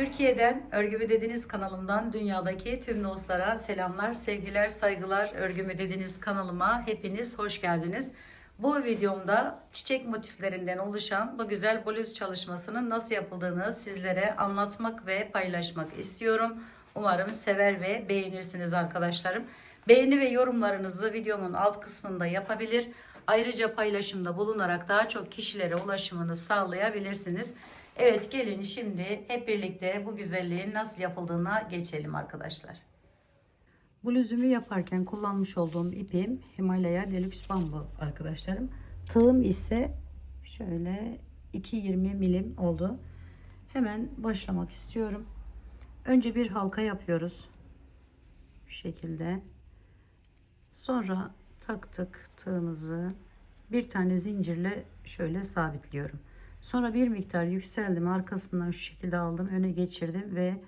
Türkiye'den Örgümü Dediniz kanalımdan dünyadaki tüm dostlara selamlar, sevgiler, saygılar. Örgümü Dediniz kanalıma hepiniz hoş geldiniz. Bu videomda çiçek motiflerinden oluşan bu güzel bluz çalışmasının nasıl yapıldığını sizlere anlatmak ve paylaşmak istiyorum. Umarım sever ve beğenirsiniz arkadaşlarım. Beğeni ve yorumlarınızı videomun alt kısmında yapabilir. Ayrıca paylaşımda bulunarak daha çok kişilere ulaşımını sağlayabilirsiniz. Evet, gelin şimdi hep birlikte bu güzelliğin nasıl yapıldığına geçelim arkadaşlar. Bluzumu yaparken kullanmış olduğum ipim Himalaya Deluxe Bambu arkadaşlarım. Tığım ise şöyle 2,20 milim oldu. Hemen başlamak istiyorum. Önce bir halka yapıyoruz. Şu şekilde. Sonra taktık tığımızı. Bir tane zincirle şöyle sabitliyorum. Sonra bir miktar yükseldim. Arkasından şu şekilde aldım. Öne geçirdim ve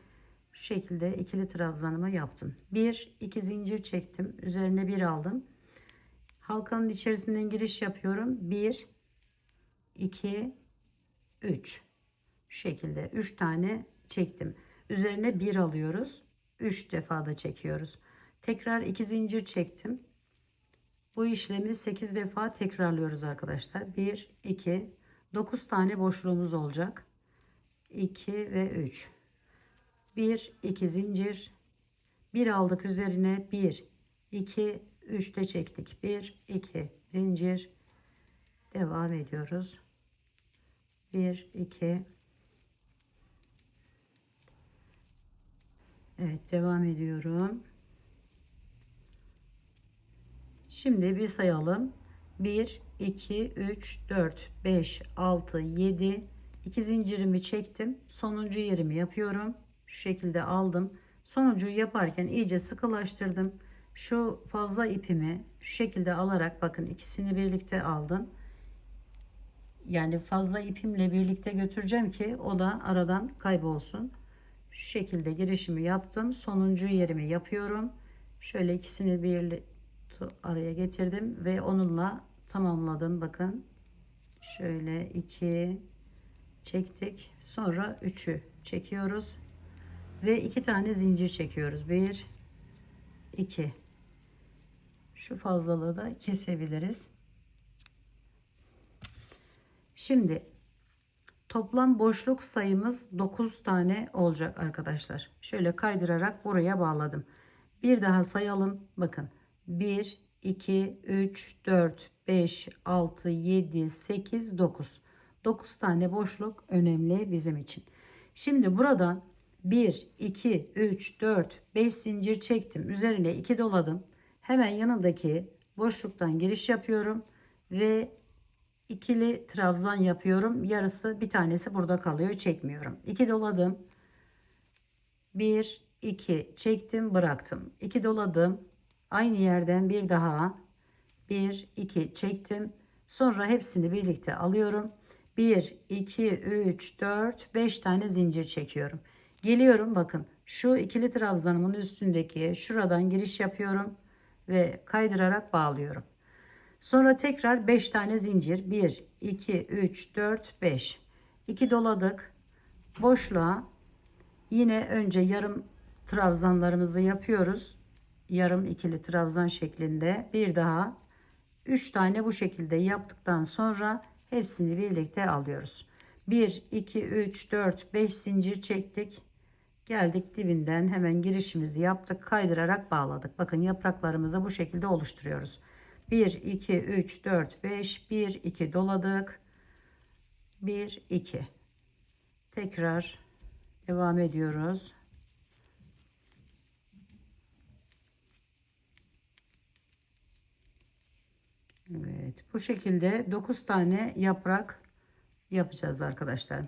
şu şekilde ikili trabzanımı yaptım. 1-2 zincir çektim. Üzerine bir aldım. Halkanın içerisinden giriş yapıyorum. 1 2 3 şu şekilde 3 tane çektim. Üzerine bir alıyoruz. 3 defa da çekiyoruz. Tekrar 2 zincir çektim. Bu işlemi 8 defa tekrarlıyoruz arkadaşlar. 1 2 9 tane boşluğumuz olacak. 2 ve 3. 1 2 zincir. Bir aldık üzerine 1 2 3 de çektik. 1 2 zincir. Devam ediyoruz. 1 2. Evet, devam ediyorum. Şimdi bir sayalım. 1 2 3 4 5 6 7. 2 zincirimi çektim. Sonuncu yerimi yapıyorum. Şu şekilde aldım. Sonuncuyu yaparken iyice sıkılaştırdım. Şu fazla ipimi şu şekilde alarak, bakın, ikisini birlikte aldım. Yani fazla ipimle birlikte götüreceğim ki o da aradan kaybolsun. Şu şekilde girişimi yaptım. Sonuncu yerimi yapıyorum. Şöyle ikisini bir araya getirdim ve onunla tamamladım. Bakın, şöyle 2 çektik. Sonra 3'ü çekiyoruz ve 2 tane zincir çekiyoruz. 1 2. Şu fazlalığı da kesebiliriz. Şimdi toplam boşluk sayımız 9 tane olacak arkadaşlar. Şöyle kaydırarak buraya bağladım. Bir daha sayalım. Bakın, 1 2 3 4 5 6 7 8 9. 9 tane boşluk önemli bizim için. Şimdi buradan 1 2 3 4 5 zincir çektim. Üzerine 2 doladım. Hemen yanındaki boşluktan giriş yapıyorum ve ikili trabzan yapıyorum. Yarısı, bir tanesi burada kalıyor. Çekmiyorum. 2 doladım. 1 2 çektim, bıraktım. 2 doladım. Aynı yerden bir daha 1 2 çektim. Sonra hepsini birlikte alıyorum. 1 2 3 4 5 tane zincir çekiyorum. Geliyorum, bakın, şu ikili trabzanımın üstündeki şuradan giriş yapıyorum ve kaydırarak bağlıyorum. Sonra tekrar 5 tane zincir. 1 2 3 4 5. 2 doladık. Boşluğa yine önce yarım trabzanlarımızı yapıyoruz. Yarım ikili trabzan şeklinde. Bir daha 3 tane bu şekilde yaptıktan sonra hepsini birlikte alıyoruz. 1 2 3 4 5 zincir çektik. Geldik dibinden, hemen girişimizi yaptık. Kaydırarak bağladık. Bakın, yapraklarımızı bu şekilde oluşturuyoruz. 1 2 3 4 5. 1 2 doladık. 1 2. Tekrar devam ediyoruz. Evet, bu şekilde 9 tane yaprak yapacağız arkadaşlar.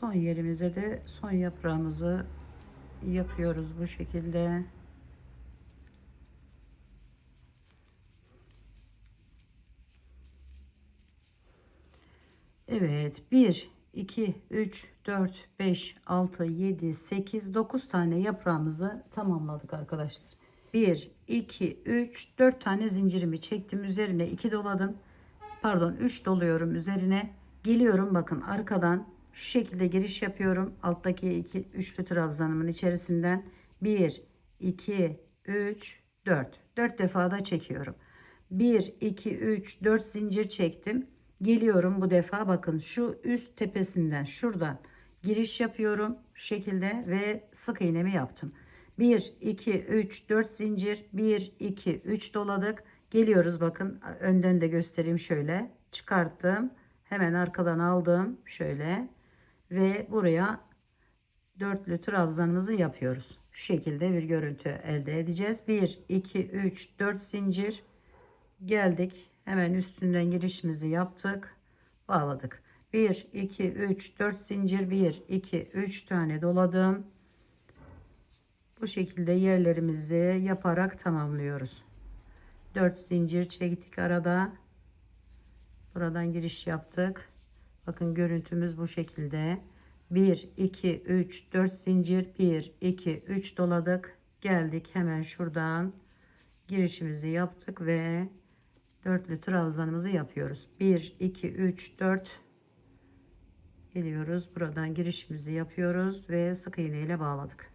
Son yerimize de son yaprağımızı yapıyoruz bu şekilde. Evet, 1 2 3 4 5 6 7 8 9 tane yaprağımızı tamamladık arkadaşlar. 1 2 3 4 tane zincirimi çektim, üzerine 2 doladım, pardon 3 doluyorum, üzerine geliyorum, bakın arkadan şu şekilde giriş yapıyorum, alttaki iki üçlü trabzanımın içerisinden 1 2 3 4 defa da çekiyorum. 1 2 3 4 zincir çektim, geliyorum bu defa, bakın şu üst tepesinden şuradan giriş yapıyorum şu şekilde ve sık iğnemi yaptım. 1 2 3 4 zincir, 1 2 3 doladık, geliyoruz, bakın önden de göstereyim, şöyle çıkarttım, hemen arkadan aldım şöyle ve buraya dörtlü trabzanımızı yapıyoruz. Şu şekilde bir görüntü elde edeceğiz. 1 2 3 4 zincir, geldik, hemen üstünden girişimizi yaptık, bağladık. 1 2 3 4 zincir, 1 2 3 tane doladım. Bu şekilde yerlerimizi yaparak tamamlıyoruz. 4 zincir çektik arada, buradan giriş yaptık, bakın görüntümüz bu şekilde. 1 2 3 4 zincir, 1 2 3 doladık, geldik, hemen şuradan girişimizi yaptık ve dörtlü trabzanımızı yapıyoruz. 1 2 3 4 geliyoruz, buradan girişimizi yapıyoruz ve sık iğne ile bağladık.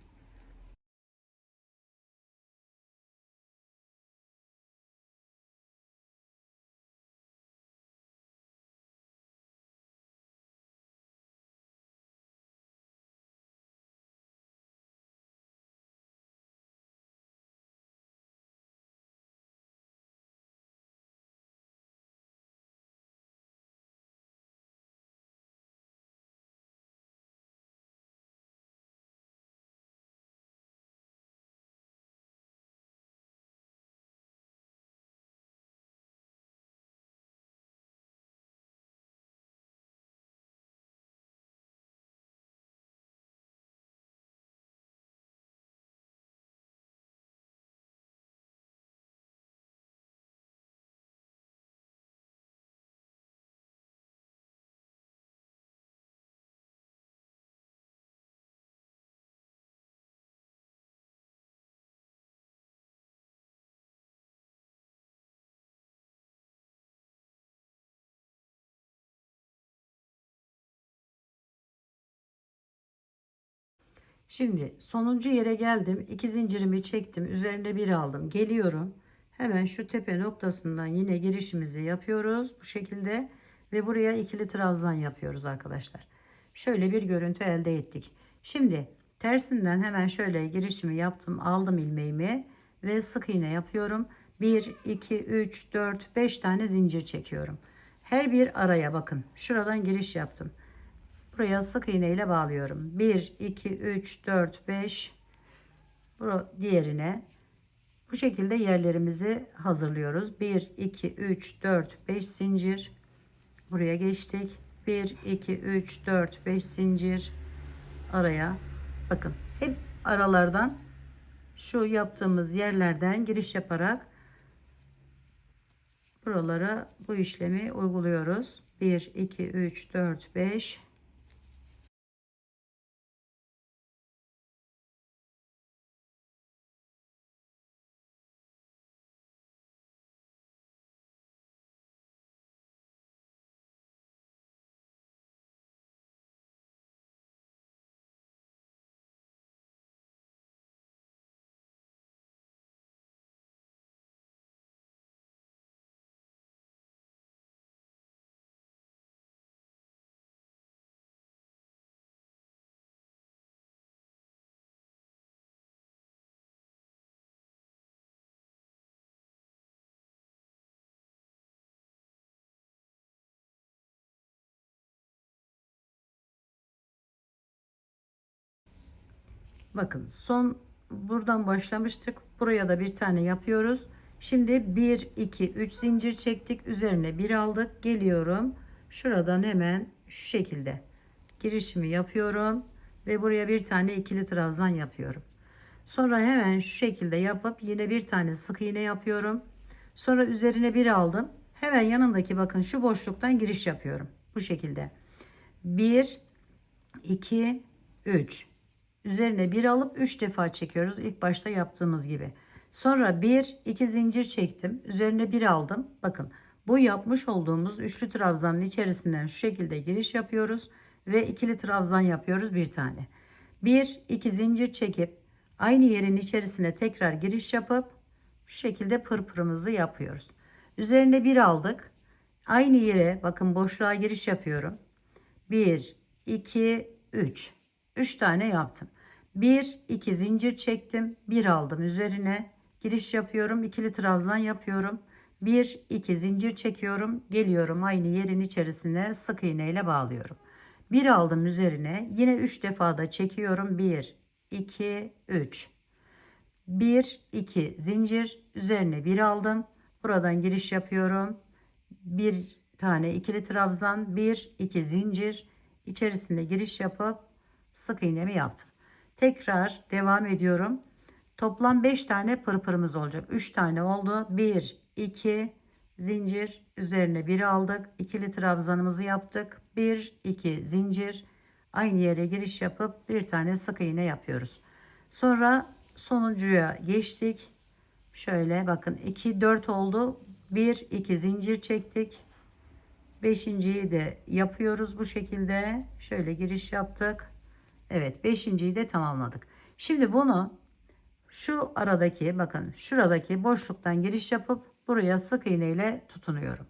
Şimdi sonuncu yere geldim. 2 zincirimi çektim. Üzerine bir aldım. Geliyorum. Hemen şu tepe noktasından yine girişimizi yapıyoruz. Bu şekilde ve buraya ikili trabzan yapıyoruz arkadaşlar. Şöyle bir görüntü elde ettik. Şimdi tersinden hemen şöyle girişimi yaptım. Aldım ilmeğimi ve sık iğne yapıyorum. 1, 2, 3, 4, 5 tane zincir çekiyorum. Her bir araya bakın. Şuradan giriş yaptım. Buraya sık iğne ile bağlıyorum. 1 2 3 4 5, diğerine bu şekilde yerlerimizi hazırlıyoruz. 1 2 3 4 5 zincir, buraya geçtik. 1 2 3 4 5 zincir, araya bakın, hep aralardan şu yaptığımız yerlerden giriş yaparak buralara bu işlemi uyguluyoruz. 1 2 3 4 5. Bakın son buradan başlamıştık. Buraya da bir tane yapıyoruz. Şimdi 1 2 3 zincir çektik. Üzerine bir aldık. Geliyorum. Şuradan hemen şu şekilde girişimi yapıyorum ve buraya bir tane ikili trabzan yapıyorum. Sonra hemen şu şekilde yapıp yine bir tane sık iğne yapıyorum. Sonra üzerine bir aldım. Hemen yanındaki bakın şu boşluktan giriş yapıyorum. Bu şekilde. 1, 2, 3. Üzerine bir alıp 3 defa çekiyoruz. İlk başta yaptığımız gibi. Sonra 1, 2 zincir çektim. Üzerine bir aldım. Bakın bu yapmış olduğumuz üçlü trabzanın içerisinden şu şekilde giriş yapıyoruz. Ve ikili trabzan yapıyoruz bir tane. 1, 2 zincir çekip aynı yerin içerisine tekrar giriş yapıp şu şekilde pırpırımızı yapıyoruz. Üzerine bir aldık. Aynı yere bakın boşluğa giriş yapıyorum. 1, 2, 3. 3 tane yaptım. 1, 2 zincir çektim. Bir aldım üzerine. Giriş yapıyorum. İkili trabzan yapıyorum. 1, 2 zincir çekiyorum. Geliyorum aynı yerin içerisine sık iğne ile bağlıyorum. Bir aldım üzerine. Yine 3 defa da çekiyorum. 1, 2, 3. 1, 2 zincir. Üzerine bir aldım. Buradan giriş yapıyorum. Bir tane ikili trabzan, 1, 2 zincir. İçerisinde giriş yapıp sık iğnemi yaptım. Tekrar devam ediyorum. Toplam 5 tane pırpırımız olacak. 3 tane oldu. 1, 2 zincir. Üzerine bir aldık. İkili trabzanımızı yaptık. 1, 2 zincir. Aynı yere giriş yapıp bir tane sık iğne yapıyoruz. Sonra sonuncuya geçtik. Şöyle bakın 2, 4 oldu. 1, 2 zincir çektik. Beşinciyi de yapıyoruz bu şekilde. Şöyle giriş yaptık. Evet, beşinciyi de tamamladık. Şimdi bunu şu aradaki bakın şuradaki boşluktan giriş yapıp buraya sık iğne ile tutunuyorum.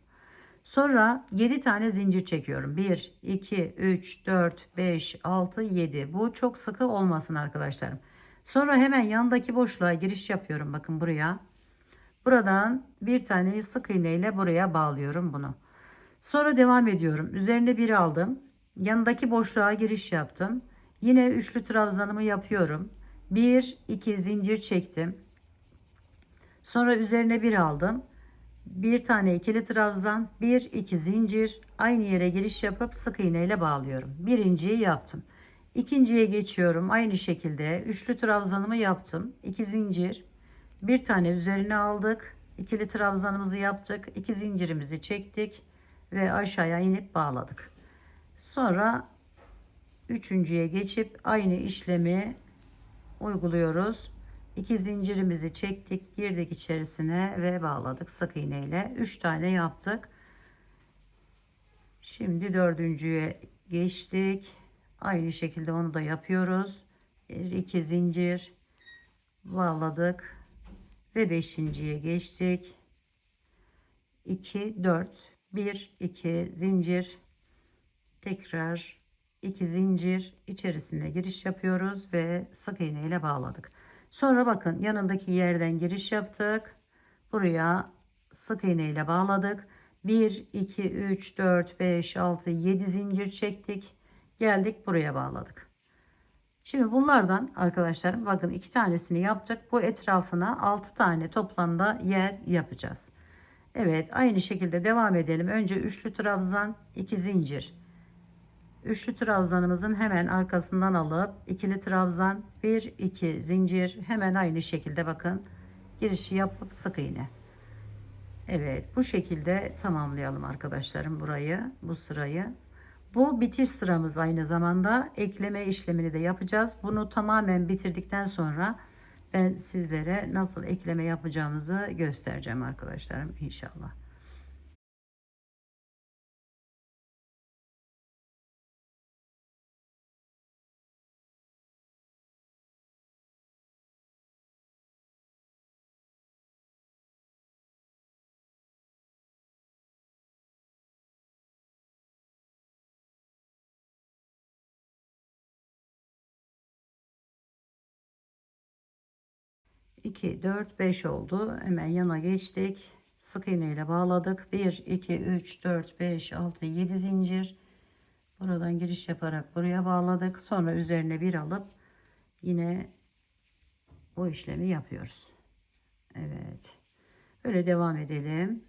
Sonra 7 tane zincir çekiyorum. 1, 2, 3, 4, 5, 6, 7. Bu çok sıkı olmasın arkadaşlarım. Sonra hemen yandaki boşluğa giriş yapıyorum. Bakın buraya. Buradan bir tane sık iğne ile buraya bağlıyorum bunu. Sonra devam ediyorum. Üzerine bir aldım. Yanındaki boşluğa giriş yaptım. Yine üçlü trabzanımı yapıyorum. 1, 2 zincir çektim. Sonra üzerine bir aldım. Bir tane ikili trabzan, 1, 2 zincir. Aynı yere giriş yapıp sık iğne ile bağlıyorum. Birinciyi yaptım. İkinciye geçiyorum. Aynı şekilde üçlü trabzanımı yaptım. 2 zincir. Bir tane üzerine aldık. İkili trabzanımızı yaptık. 2 zincirimizi çektik ve aşağıya inip bağladık. Sonra üçüncüye geçip aynı işlemi uyguluyoruz. 2 zincirimizi çektik, girdik içerisine ve bağladık sık iğne ile. 3 tane yaptık. Şimdi dördüncüye geçtik. Aynı şekilde onu da yapıyoruz. 2 zincir bağladık ve beşinciye geçtik. 2, 4, 1, 2 zincir, tekrar 2 zincir içerisine giriş yapıyoruz ve sık iğne ile bağladık. Sonra bakın yanındaki yerden giriş yaptık. Buraya sık iğne ile bağladık. 1, 2, 3, 4, 5, 6, 7 zincir çektik. Geldik buraya bağladık. Şimdi bunlardan arkadaşlarım bakın 2 tanesini yaptık. Bu etrafına 6 tane toplamda yer yapacağız. Evet, aynı şekilde devam edelim. Önce üçlü trabzan, 2 zincir. Üçlü trabzanımızın hemen arkasından alıp ikili trabzan, 1, 2 zincir. Hemen aynı şekilde bakın girişi yapıp sık iğne. Evet, bu şekilde tamamlayalım arkadaşlarım burayı, bu sırayı. Bu bitiş sıramız, aynı zamanda ekleme işlemini de yapacağız. Bunu tamamen bitirdikten sonra ben sizlere nasıl ekleme yapacağımızı göstereceğim arkadaşlarım inşallah. İki, 4, 5 oldu. Hemen yana geçtik. Sık iğne ile bağladık. 1, 2, 3, 4, 5, 6, 7 zincir. Buradan giriş yaparak buraya bağladık. Sonra üzerine bir alıp yine bu işlemi yapıyoruz. Evet. Böyle devam edelim.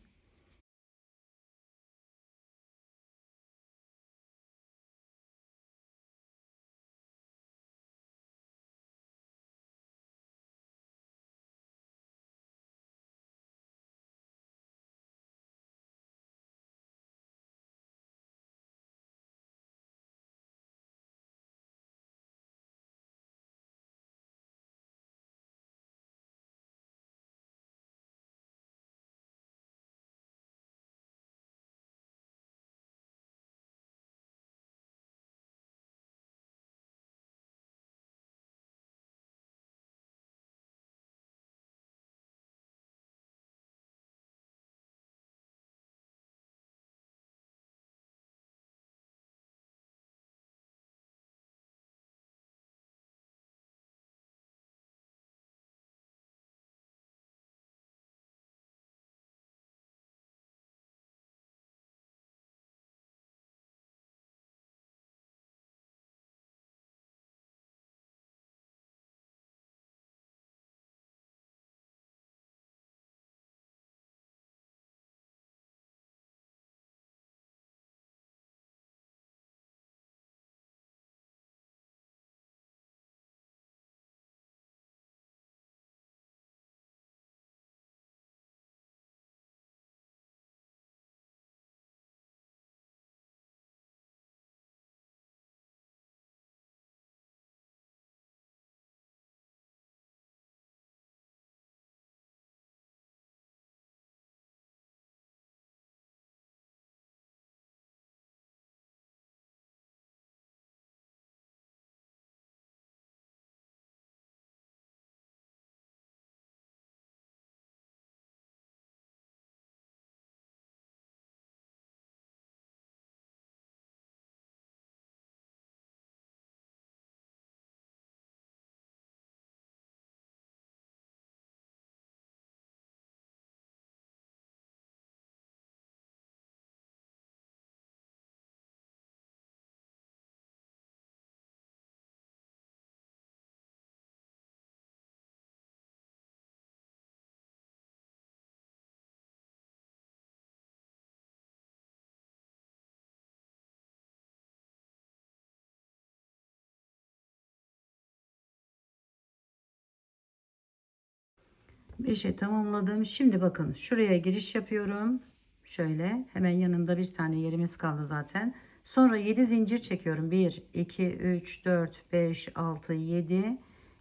5'e tamamladım. Şimdi bakın şuraya giriş yapıyorum. Şöyle hemen yanında bir tane yerimiz kaldı zaten. Sonra 7 zincir çekiyorum. 1, 2, 3, 4, 5, 6, 7.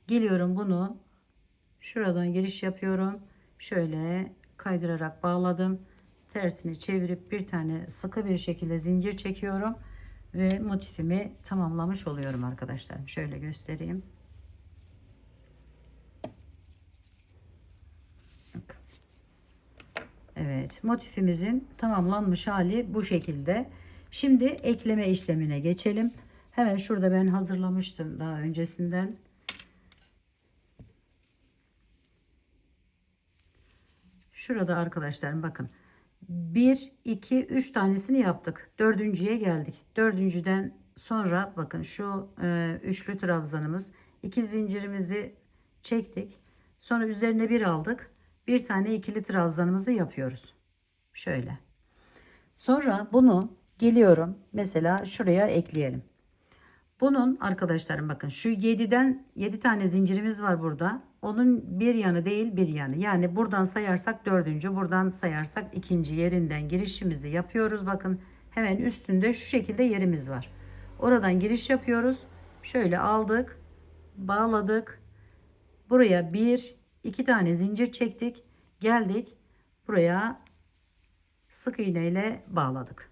Geliyorum bunu şuradan giriş yapıyorum. Şöyle kaydırarak bağladım. Tersini çevirip bir tane sıkı bir şekilde zincir çekiyorum. Ve motifimi tamamlamış oluyorum arkadaşlar. Şöyle göstereyim. Evet, motifimizin tamamlanmış hali bu şekilde. Şimdi ekleme işlemine geçelim. Hemen şurada ben hazırlamıştım daha öncesinden. Şurada arkadaşlarım bakın. 1, 2, 3 tanesini yaptık. Dördüncüye geldik. Dördüncüden sonra bakın şu üçlü trabzanımız. 2 zincirimizi çektik. Sonra üzerine bir aldık. Bir tane ikili trabzanımızı yapıyoruz. Şöyle. Sonra bunu geliyorum. Mesela şuraya ekleyelim. Bunun arkadaşlarım bakın şu 7'den 7 tane zincirimiz var burada. Onun bir yanı değil bir yanı. Yani buradan sayarsak dördüncü, buradan sayarsak ikinci yerinden girişimizi yapıyoruz. Bakın hemen üstünde şu şekilde yerimiz var. Oradan giriş yapıyoruz. Şöyle aldık, bağladık. Buraya bir, iki tane zincir çektik. Geldik. Buraya sık iğne ile bağladık.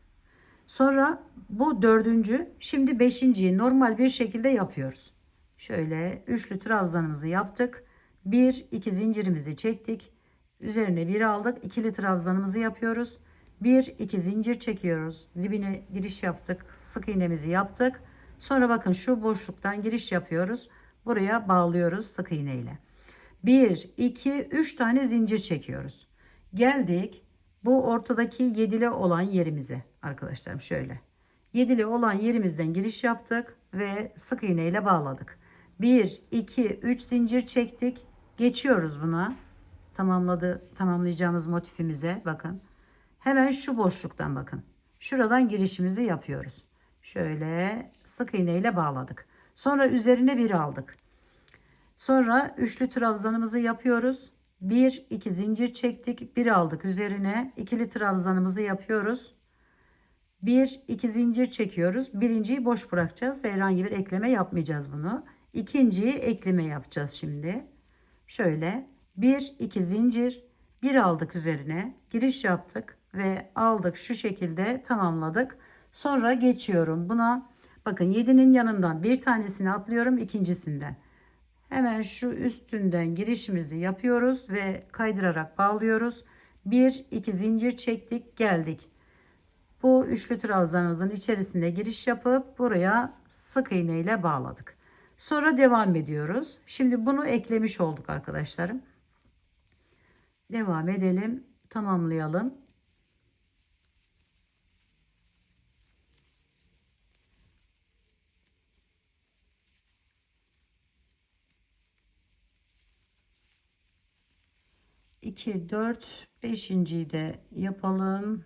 Sonra bu dördüncü, şimdi beşinciyi normal bir şekilde yapıyoruz. Şöyle üçlü trabzanımızı yaptık. Bir, iki zincirimizi çektik. Üzerine bir aldık. İkili trabzanımızı yapıyoruz. Bir, iki zincir çekiyoruz. Dibine giriş yaptık. Sık iğnemizi yaptık. Sonra bakın şu boşluktan giriş yapıyoruz. Buraya bağlıyoruz sık iğne ile. 1, 2, 3 tane zincir çekiyoruz. Geldik bu ortadaki yedili olan yerimize arkadaşlarım şöyle. Yedili olan yerimizden giriş yaptık ve sık iğne ile bağladık. 1, 2, 3 zincir çektik. Geçiyoruz buna. Tamamlayacağımız motifimize bakın. Hemen şu boşluktan bakın. Şuradan girişimizi yapıyoruz. Şöyle sık iğne ile bağladık. Sonra üzerine bir aldık. Sonra üçlü trabzanımızı yapıyoruz. 1, 2 zincir çektik. Bir aldık üzerine. İkili trabzanımızı yapıyoruz. 1, 2 zincir çekiyoruz. Birinciyi boş bırakacağız. Herhangi bir ekleme yapmayacağız bunu. İkinciyi ekleme yapacağız şimdi. Şöyle 1, 2 zincir. Bir aldık üzerine. Giriş yaptık ve aldık şu şekilde tamamladık. Sonra geçiyorum buna. Bakın 7'nin yanından bir tanesini atlıyorum ikincisinden. Hemen şu üstünden girişimizi yapıyoruz ve kaydırarak bağlıyoruz. 1, 2 zincir çektik, geldik. Bu üçlü trabzanımızın içerisinde giriş yapıp buraya sık iğne ile bağladık. Sonra devam ediyoruz. Şimdi bunu eklemiş olduk arkadaşlarım. Devam edelim, tamamlayalım. İki, dört, beşinciyi de yapalım.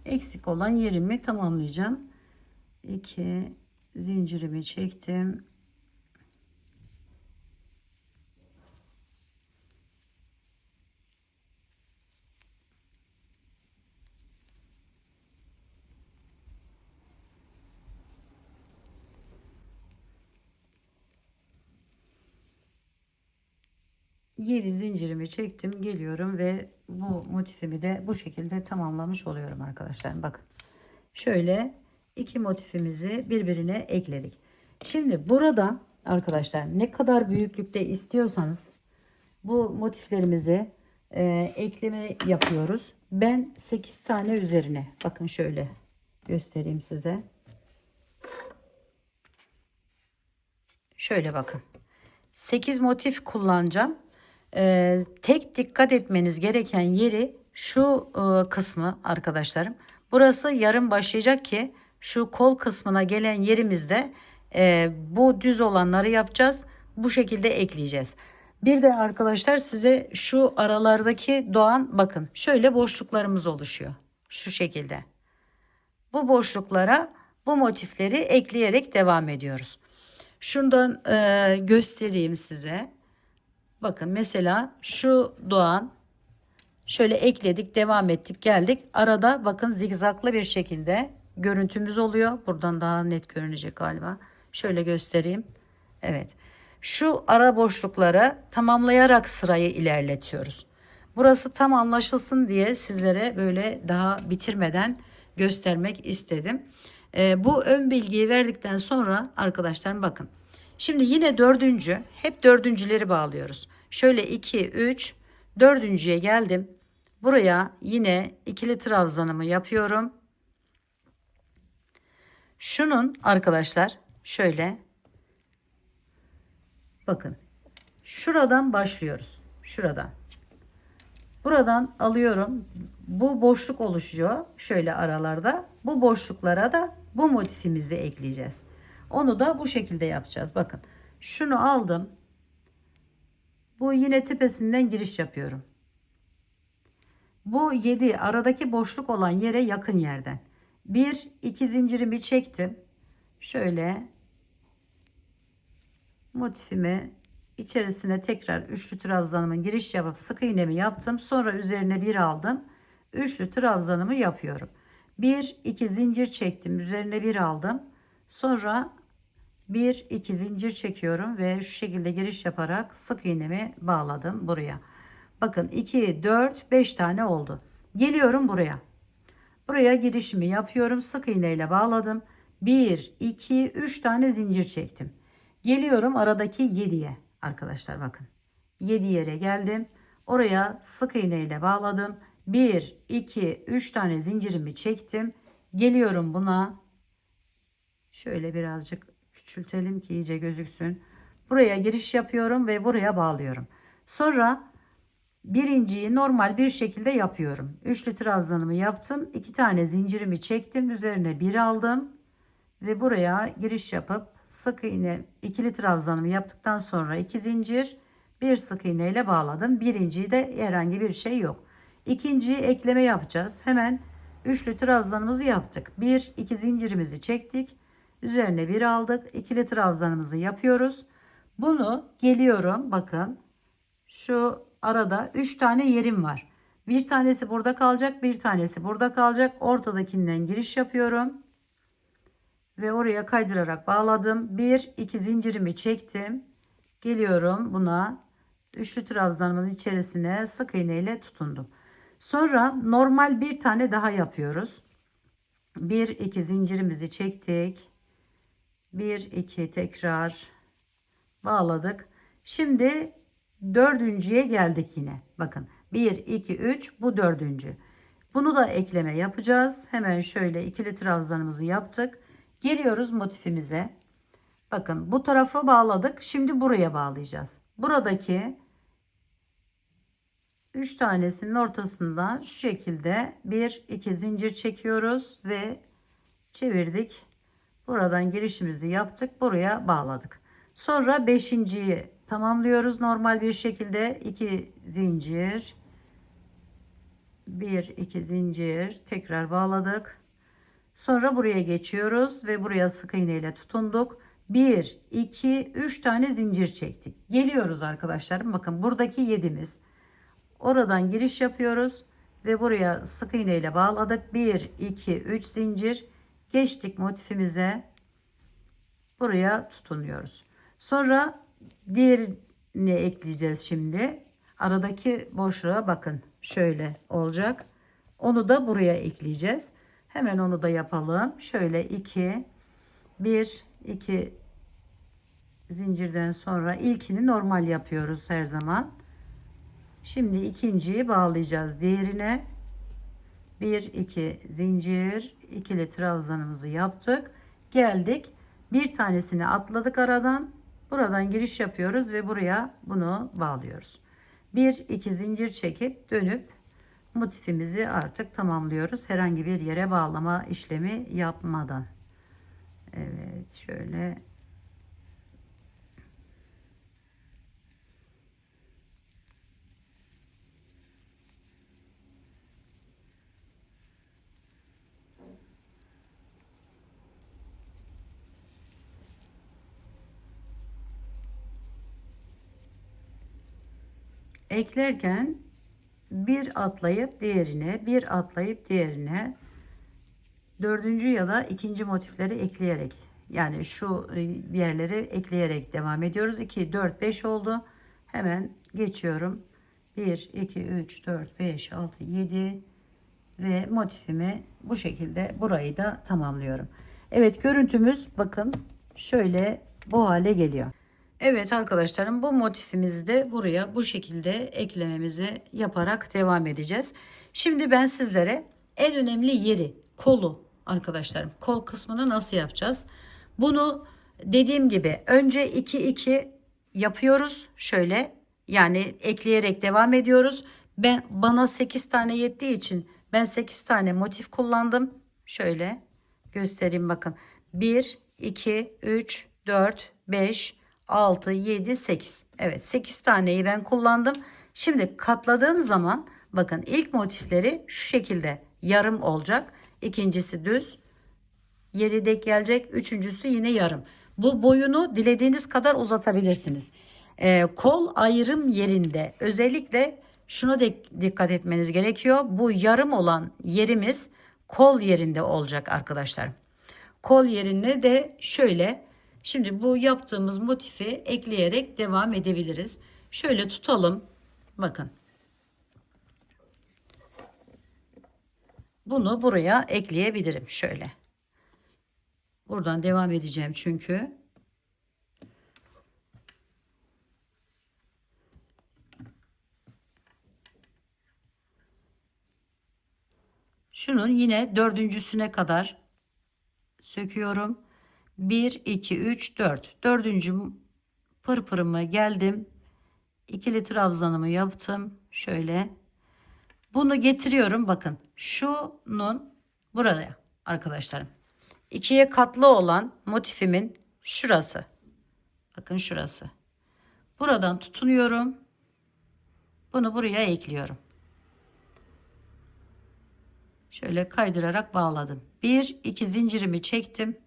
Eksik olan yerimi tamamlayacağım. 2 zincirimi çektim. Yedi zincirimi çektim, geliyorum ve bu motifimi de bu şekilde tamamlamış oluyorum arkadaşlar. Bakın şöyle iki motifimizi birbirine ekledik. Şimdi burada arkadaşlar ne kadar büyüklükte istiyorsanız bu motiflerimizi ekleme yapıyoruz. Ben 8 tane üzerine, bakın şöyle göstereyim size. Şöyle bakın 8 motif kullanacağım. Tek dikkat etmeniz gereken yeri şu kısmı arkadaşlarım. Burası yarım başlayacak ki şu kol kısmına gelen yerimizde Bu düz olanları yapacağız. Bu şekilde ekleyeceğiz. Bir de arkadaşlar size şu aralardaki doğan bakın şöyle boşluklarımız oluşuyor. Şu şekilde. Bu boşluklara bu motifleri ekleyerek devam ediyoruz. Şundan göstereyim size. Bakın mesela şu doğan şöyle ekledik, devam ettik, geldik. Arada bakın zigzaglı bir şekilde görüntümüz oluyor. Buradan daha net görünecek galiba. Şöyle göstereyim. Evet. Şu ara boşluklara tamamlayarak sırayı ilerletiyoruz. Burası tam anlaşılsın diye sizlere böyle daha bitirmeden göstermek istedim. Bu ön bilgiyi verdikten sonra arkadaşlar bakın. Şimdi yine dördüncü, hep dördüncüleri bağlıyoruz. Şöyle 2, 3, dördüncüye geldim. Buraya yine ikili trabzanımı yapıyorum. Şunun arkadaşlar şöyle bakın. Şuradan başlıyoruz. Şuradan. Buradan alıyorum. Bu boşluk oluşuyor. Şöyle aralarda. Bu boşluklara da bu motifimizi ekleyeceğiz. Onu da bu şekilde yapacağız. Bakın. Şunu aldım. Bu yine tepesinden giriş yapıyorum. Bu 7 aradaki boşluk olan yere yakın yerden. 1 2 zincirimi çektim. Şöyle motifimi içerisine tekrar üçlü trabzanımın giriş yapıp sık iğnemi yaptım. Sonra üzerine bir aldım. Üçlü trabzanımı yapıyorum. 1 2 zincir çektim. Üzerine bir aldım. Sonra 1 2 zincir çekiyorum ve şu şekilde giriş yaparak sık iğnemi bağladım buraya. Bakın 2 4 5 tane oldu. Geliyorum buraya. Buraya girişimi yapıyorum. Sık iğne ile bağladım. 1 2 3 tane zincir çektim. Geliyorum aradaki 7'ye arkadaşlar bakın. 7 yere geldim. Oraya sık iğne ile bağladım. 1 2 3 tane zincirimi çektim. Geliyorum buna. Şöyle birazcık küçültelim ki iyice gözüksün. Buraya giriş yapıyorum ve buraya bağlıyorum. Sonra birinciyi normal bir şekilde yapıyorum. Üçlü trabzanımı yaptım. 2 tane zincirimi çektim. Üzerine bir aldım. Ve buraya giriş yapıp sık iğne ikili trabzanımı yaptıktan sonra 2 zincir bir sık iğne ile bağladım. Birinciyi de herhangi bir şey yok. İkinciyi ekleme yapacağız. Hemen üçlü trabzanımızı yaptık. 1 2 zincirimizi çektik. Üzerine bir aldık. İkili trabzanımızı yapıyoruz. Bunu geliyorum. Bakın şu arada 3 tane yerim var. Bir tanesi burada kalacak, bir tanesi burada kalacak. Ortadakinden giriş yapıyorum. Ve oraya kaydırarak bağladım. 1 2 zincirimi çektim. Geliyorum buna. Üçlü trabzanımın içerisine sık iğne ile tutundum. Sonra normal bir tane daha yapıyoruz. 1 2 zincirimizi çektik. 1 2 tekrar bağladık. Şimdi dördüncüye geldik yine. Bakın 1 2 3 bu dördüncü. Bunu da ekleme yapacağız. Hemen şöyle ikili trabzanımızı yaptık. Geliyoruz motifimize. Bakın bu tarafa bağladık. Şimdi buraya bağlayacağız. Buradaki 3 tanesinin ortasından şu şekilde 1 2 zincir çekiyoruz ve çevirdik. Buradan girişimizi yaptık. Buraya bağladık. Sonra beşinciyi tamamlıyoruz. Normal bir şekilde 2 zincir 1 2 zincir tekrar bağladık. Sonra buraya geçiyoruz ve buraya sık iğne ile tutunduk. 1 2 3 tane zincir çektik. Geliyoruz arkadaşlarım. Bakın buradaki 7'miz. Oradan giriş yapıyoruz ve buraya sık iğne ile bağladık. 1 2 3 zincir geçtik motifimize. Buraya tutunuyoruz. Sonra diğerini ekleyeceğiz şimdi. Aradaki boşluğa bakın. Şöyle olacak. Onu da buraya ekleyeceğiz. Hemen onu da yapalım. Şöyle 2 1 2 zincirden sonra ilkini normal yapıyoruz her zaman. Şimdi ikinciyi bağlayacağız diğerine. 1 2 zincir ikili trabzanımızı yaptık. Geldik. Bir tanesini atladık aradan. Buradan giriş yapıyoruz ve buraya bunu bağlıyoruz. 1 2 zincir çekip dönüp motifimizi artık tamamlıyoruz. Herhangi bir yere bağlama işlemi yapmadan. Evet şöyle Eklerken bir atlayıp diğerine, bir atlayıp diğerine, dördüncü ya da ikinci motifleri ekleyerek, yani şu yerleri ekleyerek devam ediyoruz. 2, 4, 5 oldu. Hemen geçiyorum. 1, 2, 3, 4, 5, 6, 7 ve motifimi bu şekilde burayı da tamamlıyorum. Evet, görüntümüz bakın şöyle bu hale geliyor. Evet arkadaşlarım, bu motifimizi de buraya bu şekilde eklememizi yaparak devam edeceğiz. Şimdi ben sizlere en önemli yeri, kolu arkadaşlarım, kol kısmını nasıl yapacağız? Bunu dediğim gibi önce 2 2 yapıyoruz şöyle, yani ekleyerek devam ediyoruz. Bana 8 tane yettiği için ben 8 tane motif kullandım. Şöyle göstereyim bakın. 1 2 3 4 5 6 7 8. Evet, 8 taneyi ben kullandım. Şimdi katladığım zaman bakın ilk motifleri şu şekilde yarım olacak. İkincisi düz. Yeri denk gelecek. Üçüncüsü yine yarım. Bu boyunu dilediğiniz kadar uzatabilirsiniz. Kol ayrım yerinde özellikle şuna dikkat etmeniz gerekiyor. Bu yarım olan yerimiz kol yerinde olacak arkadaşlar. Kol yerine de şöyle, şimdi bu yaptığımız motifi ekleyerek devam edebiliriz. Şöyle tutalım. Bakın. Bunu buraya ekleyebilirim. Şöyle. Buradan devam edeceğim çünkü. Şunun yine dördüncüsüne kadar söküyorum. 1, 2, 3, 4. Dördüncü pırpırımı geldim. İkili trabzanımı yaptım. Şöyle. Bunu getiriyorum. Bakın şunun buraya arkadaşlarım. İkiye katlı olan motifimin şurası. Bakın şurası. Buradan tutunuyorum. Bunu buraya ekliyorum. Şöyle kaydırarak bağladım. 1 2 zincirimi çektim.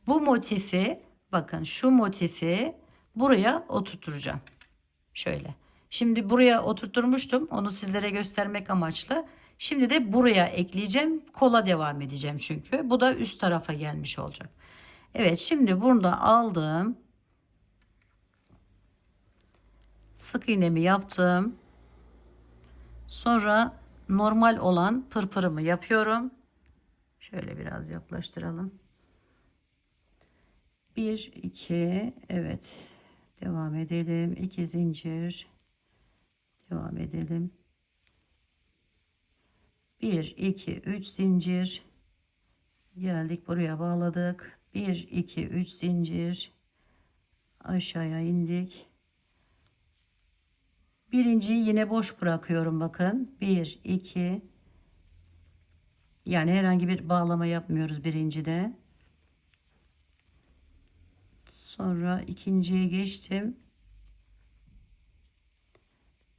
Bu motifi, bakın şu motifi buraya oturtacağım. Şöyle. Şimdi buraya oturtmuştum. Onu sizlere göstermek amaçlı. Şimdi de buraya ekleyeceğim. Kola devam edeceğim çünkü. Bu da üst tarafa gelmiş olacak. Evet, şimdi bunu da aldım. Sık iğnemi yaptım. Sonra normal olan pırpırımı yapıyorum. Şöyle biraz yaklaştıralım. 1 2, evet. Devam edelim. 2 zincir. Devam edelim. 1 2 3 zincir. Geldik buraya bağladık. 1 2 3 zincir. Aşağıya indik. Birinciyi yine boş bırakıyorum bakın. 1 2, yani herhangi bir bağlama yapmıyoruz birincide. Sonra ikinciye geçtim.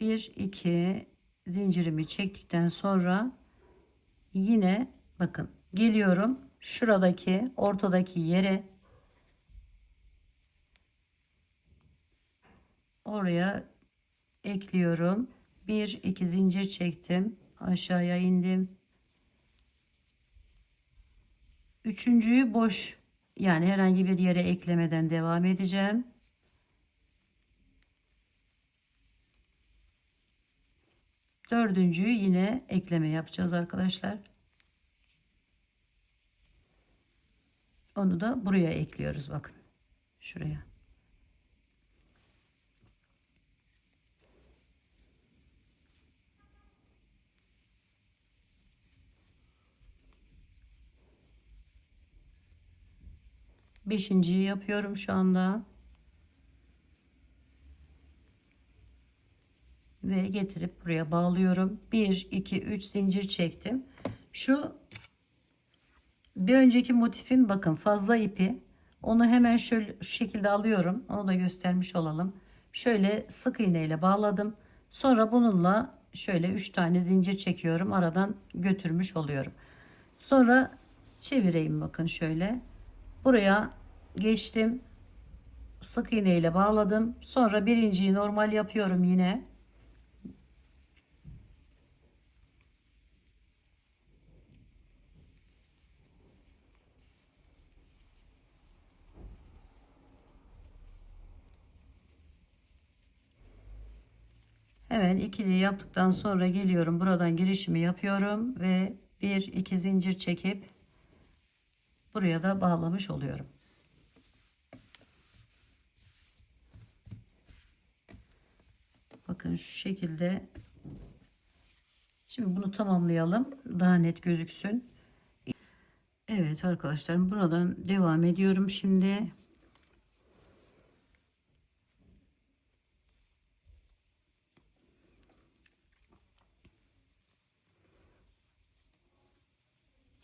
1 2 zincirimi çektikten sonra yine bakın geliyorum şuradaki ortadaki yere, oraya ekliyorum. 1 2 zincir çektim, aşağıya indim. Üçüncüyü boş, yani herhangi bir yere eklemeden devam edeceğim. Dördüncüyü yine ekleme yapacağız arkadaşlar. Onu da buraya ekliyoruz bakın. Şuraya. Beşinciyi yapıyorum şu anda. Ve getirip buraya bağlıyorum. 1 2 3 zincir çektim. Şu bir önceki motifin bakın fazla ipi. Onu hemen şöyle şu şekilde alıyorum. Onu da göstermiş olalım. Şöyle sık iğne ile bağladım. Sonra bununla şöyle 3 tane zincir çekiyorum. Aradan götürmüş oluyorum. Sonra çevireyim bakın şöyle. Buraya geçtim. Sık iğne ile bağladım. Sonra birinciyi normal yapıyorum yine. ben ikili yaptıktan sonra geliyorum, buradan girişimi yapıyorum ve bir iki zincir çekip buraya da bağlamış oluyorum. Bakın şu şekilde. Şimdi bunu tamamlayalım, daha net gözüksün. Evet arkadaşlar, buradan devam ediyorum şimdi.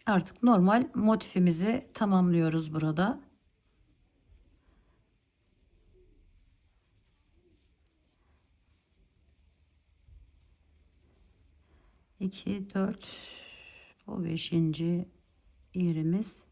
Artık normal motifimizi tamamlıyoruz burada. İki, dört, bu beşinci yerimiz.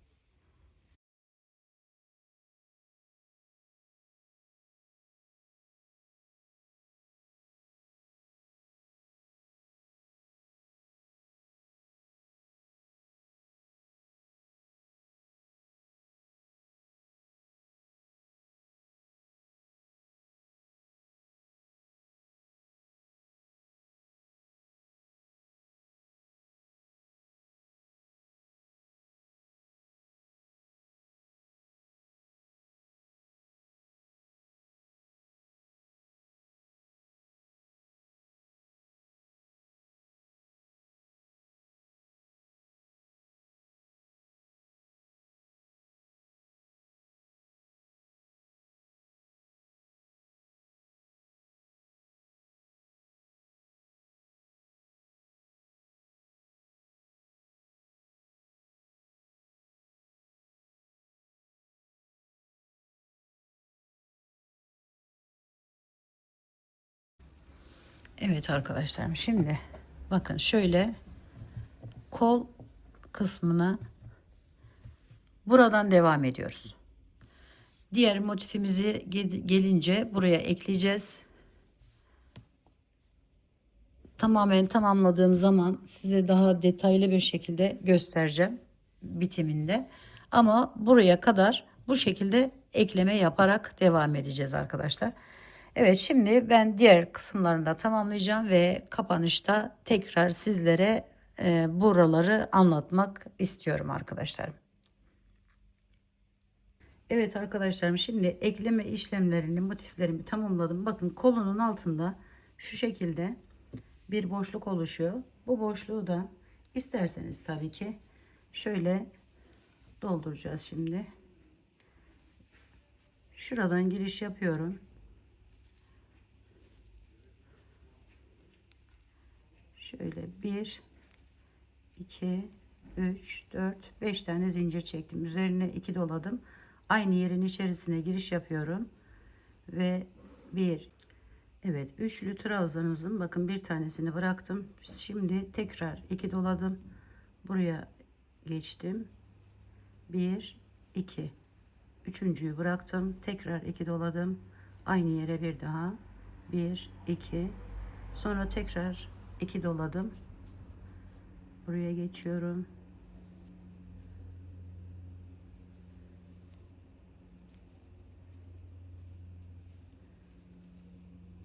Evet arkadaşlarım, şimdi bakın şöyle kol kısmına buradan devam ediyoruz. Diğer motifimizi gelince buraya ekleyeceğiz. Tamamen tamamladığım zaman size daha detaylı bir şekilde göstereceğim bitiminde. Ama buraya kadar bu şekilde ekleme yaparak devam edeceğiz arkadaşlar. Evet, şimdi ben diğer kısımlarını da tamamlayacağım ve kapanışta tekrar sizlere buraları anlatmak istiyorum arkadaşlar. Evet arkadaşlarım, şimdi ekleme işlemlerini, motiflerimi tamamladım. Bakın kolunun altında şu şekilde bir boşluk oluşuyor. Bu boşluğu da isterseniz tabii ki şöyle dolduracağız şimdi. Şuradan giriş yapıyorum. Şöyle 1 2 3 4 5 tane zincir çektim. Üzerine 2 doladım. Aynı yerin içerisine giriş yapıyorum. Ve 1, evet, üçlü trabzanımızın bakın bir tanesini bıraktım. Şimdi tekrar 2 doladım. Buraya geçtim. 1 2, üçüncüyü bıraktım. Tekrar 2 doladım. Aynı yere bir daha. 1 2, sonra tekrar 2 doladım. Buraya geçiyorum.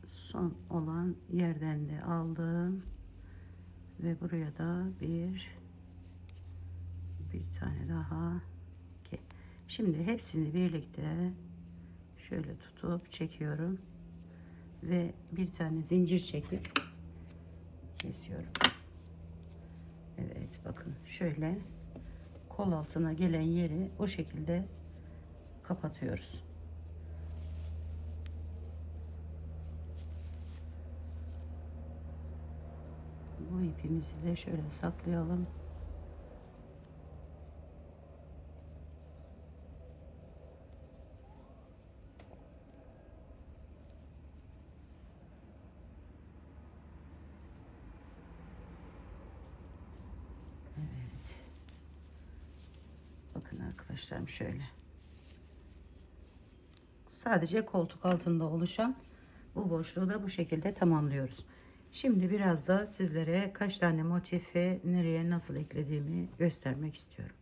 Son olan yerden de aldım ve buraya da bir tane daha. İki. Şimdi hepsini birlikte şöyle tutup çekiyorum ve bir tane zincir çekip kesiyorum. Evet, bakın şöyle kol altına gelen yeri o şekilde kapatıyoruz. Bu ipimizi de şöyle saklayalım. Evet. Bakın arkadaşlarım, şöyle. Sadece koltuk altında oluşan bu boşluğu da bu şekilde tamamlıyoruz. Şimdi biraz da sizlere kaç tane motifi nereye nasıl eklediğimi göstermek istiyorum.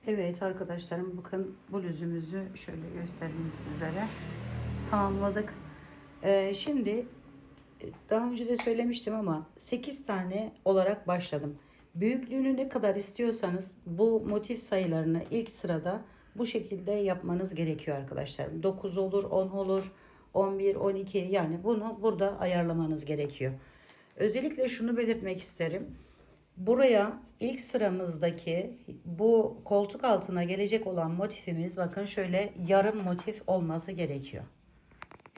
Evet arkadaşlarım, bakın bluzumuzu şöyle göstereyim sizlere. Tamamladık. Şimdi daha önce de söylemiştim ama 8 tane olarak başladım. Büyüklüğünü ne kadar istiyorsanız bu motif sayılarını ilk sırada bu şekilde yapmanız gerekiyor arkadaşlar. 9 olur, 10 olur, 11, 12, yani bunu burada ayarlamanız gerekiyor. Özellikle şunu belirtmek isterim. Buraya ilk sıramızdaki bu koltuk altına gelecek olan motifimiz, bakın şöyle yarım motif olması gerekiyor.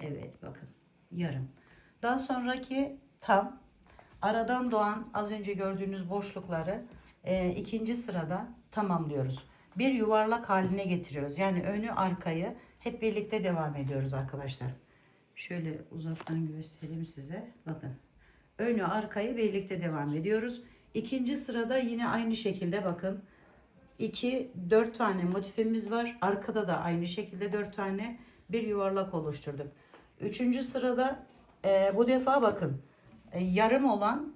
Evet, bakın yarım. Daha sonraki tam, aradan doğan az önce gördüğünüz boşlukları ikinci sırada tamamlıyoruz. Bir yuvarlak haline getiriyoruz. Yani önü arkayı hep birlikte devam ediyoruz arkadaşlar. Şöyle uzaktan göstereyim size. Bakın. Önü arkayı birlikte devam ediyoruz. İkinci sırada yine aynı şekilde bakın. 4 tane motifimiz var. Arkada da aynı şekilde 4 tane bir yuvarlak oluşturduk. Üçüncü sırada bu defa bakın yarım olan,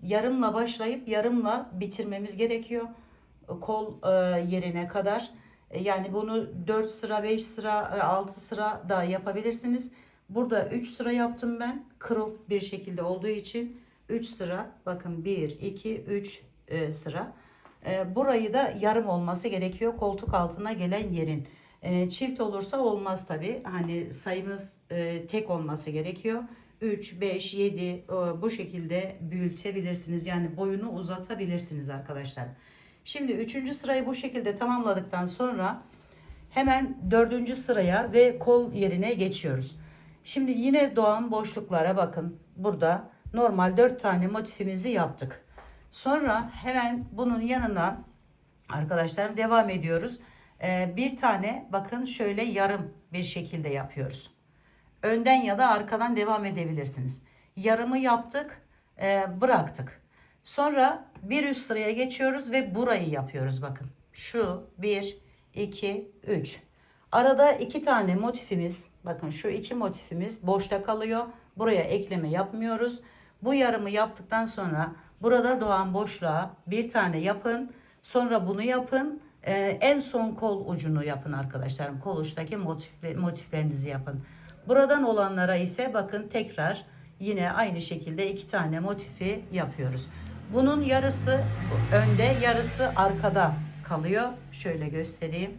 yarımla başlayıp yarımla bitirmemiz gerekiyor. Kol yerine kadar. Yani bunu 4 sıra, 5 sıra, 6 sıra da yapabilirsiniz. Burada 3 sıra yaptım ben. Crop bir şekilde olduğu için 3 sıra. Bakın 1, 2, 3 sıra. Burayı da yarım olması gerekiyor koltuk altına gelen yerin. Çift olursa olmaz tabi. Hani sayımız tek olması gerekiyor. 3, 5, 7 bu şekilde büyütebilirsiniz. Yani boyunu uzatabilirsiniz arkadaşlar. Şimdi 3. sırayı bu şekilde tamamladıktan sonra hemen 4. sıraya ve kol yerine geçiyoruz. Şimdi yine doğan boşluklara bakın. Burada normal 4 tane motifimizi yaptık. Sonra hemen bunun yanına arkadaşlar devam ediyoruz. Bir tane bakın şöyle yarım bir şekilde yapıyoruz. Önden ya da arkadan devam edebilirsiniz. Yarımı yaptık, bıraktık. Sonra bir üst sıraya geçiyoruz ve burayı yapıyoruz bakın. Şu 1, 2, 3. Arada 2 tane motifimiz, bakın şu 2 motifimiz boşta kalıyor. Buraya ekleme yapmıyoruz. Bu yarımı yaptıktan sonra burada doğan boşluğa bir tane yapın. Sonra bunu yapın. En son kol ucunu yapın arkadaşlarım. Kol uçtaki motiflerinizi yapın. Buradan olanlara ise bakın tekrar yine aynı şekilde 2 tane motifi yapıyoruz. Bunun yarısı önde, yarısı arkada kalıyor. Şöyle göstereyim.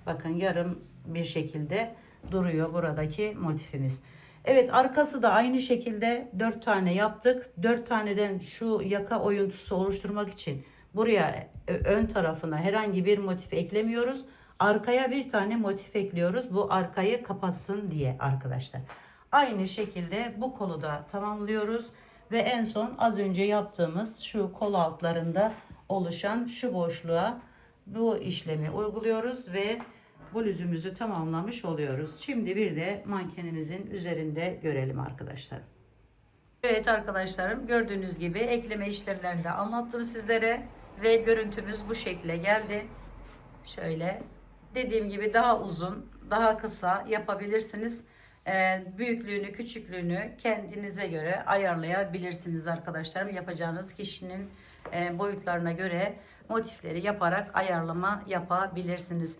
Bakın yarım bir şekilde duruyor buradaki motifimiz. Evet, arkası da aynı şekilde 4 tane yaptık. 4 taneden şu yaka oyuntusu oluşturmak için buraya ön tarafına herhangi bir motif eklemiyoruz. Arkaya bir tane motif ekliyoruz. Bu arkayı kapatsın diye arkadaşlar. Aynı şekilde bu kolu da tamamlıyoruz. Ve en son az önce yaptığımız şu kol altlarında oluşan şu boşluğa bu işlemi uyguluyoruz ve bluzumuzu tamamlamış oluyoruz. Şimdi bir de mankenimizin üzerinde görelim arkadaşlar. Evet arkadaşlarım, gördüğünüz gibi ekleme işlemlerini de anlattım sizlere ve görüntümüz bu şekilde geldi. Şöyle dediğim gibi daha uzun, daha kısa yapabilirsiniz. Büyüklüğünü, küçüklüğünü kendinize göre ayarlayabilirsiniz arkadaşlarım. Yapacağınız kişinin boyutlarına göre motifleri yaparak ayarlama yapabilirsiniz.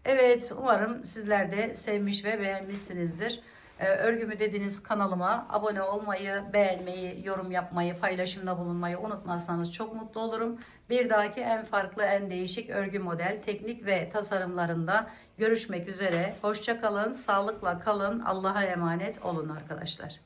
Evet, umarım sizler de sevmiş ve beğenmişsinizdir. Örgümü dediğiniz kanalıma abone olmayı, beğenmeyi, yorum yapmayı, paylaşımda bulunmayı unutmazsanız çok mutlu olurum. Bir dahaki en farklı, en değişik örgü model, teknik ve tasarımlarında görüşmek üzere. Hoşça kalın, sağlıkla kalın, Allah'a emanet olun arkadaşlar.